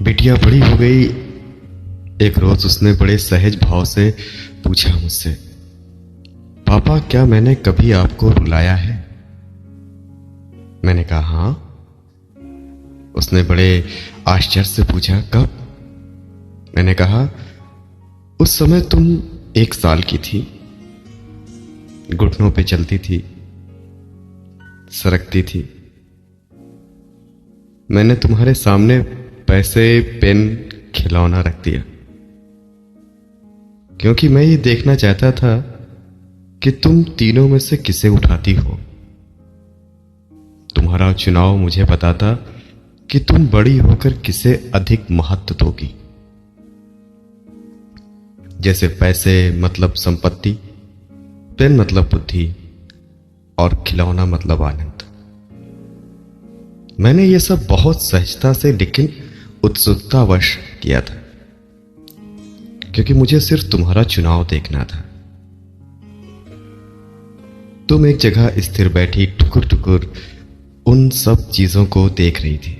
बिटिया बड़ी हो गई। एक रोज उसने बड़े सहज भाव से पूछा मुझसे, पापा क्या मैंने कभी आपको रुलाया है? मैंने कहा हाँ। उसने बड़े आश्चर्य से पूछा, कब? मैंने कहा उस समय तुम 1 साल की थी, घुटनों पे चलती थी, सरकती थी। मैंने तुम्हारे सामने पैसे, पेन, खिलौना रख दिया क्योंकि मैं ये देखना चाहता था कि तुम तीनों में से किसे उठाती हो। तुम्हारा चुनाव मुझे पता था कि तुम बड़ी होकर किसे अधिक महत्व दोगी। जैसे पैसे मतलब संपत्ति, पेन मतलब बुद्धि और खिलौना मतलब आनंद। मैंने यह सब बहुत सहजता से लेकिन उत्सुकतावश किया था क्योंकि मुझे सिर्फ तुम्हारा चुनाव देखना था। तुम एक जगह स्थिर बैठी टुकुर टुकुर उन सब चीजों को देख रही थी।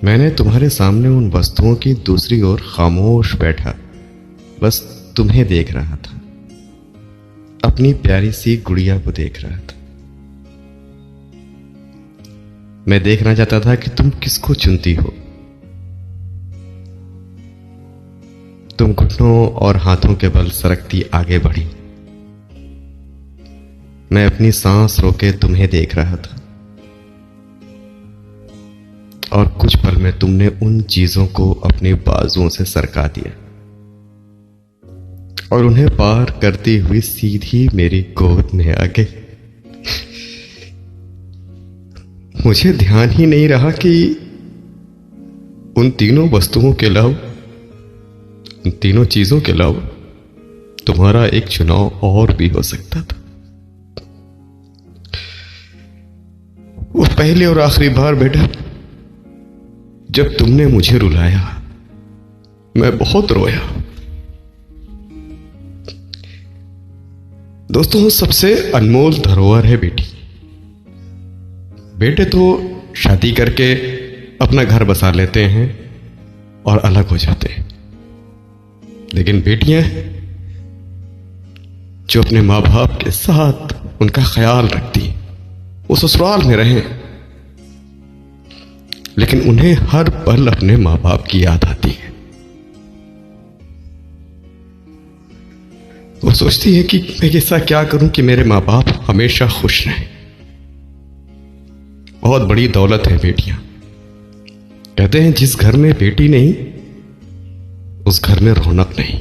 मैंने तुम्हारे सामने उन वस्तुओं की दूसरी ओर खामोश बैठा बस तुम्हें देख रहा था, अपनी प्यारी सी गुड़िया को देख रहा था। मैं देखना चाहता था कि तुम किसको चुनती हो। तुम घुटनों और हाथों के बल सरकती आगे बढ़ी। मैं अपनी सांस रोके तुम्हें देख रहा था और कुछ पल में तुमने उन चीजों को अपनी बाजुओं से सरका दिया और उन्हें पार करती हुई सीधी मेरी गोद में आ गई। मुझे ध्यान ही नहीं रहा कि उन तीनों वस्तुओं के अलावा, उन तीनों चीजों के अलावा तुम्हारा एक चुनाव और भी हो सकता था। वो पहली और आखिरी बार बेटा जब तुमने मुझे रुलाया, मैं बहुत रोया। दोस्तों, सबसे अनमोल धरोहर है बेटी। बेटे तो शादी करके अपना घर बसा लेते हैं और अलग हो जाते हैं, लेकिन बेटियां जो अपने मां बाप के साथ उनका ख्याल रखती हैं, वो ससुराल में रहें लेकिन उन्हें हर पल अपने मां बाप की याद आती है। वो सोचती है कि मैं ऐसा क्या करूं कि मेरे मां बाप हमेशा खुश रहें। बहुत बड़ी दौलत है बेटियां। कहते हैं जिस घर में बेटी नहीं उस घर में रौनक नहीं।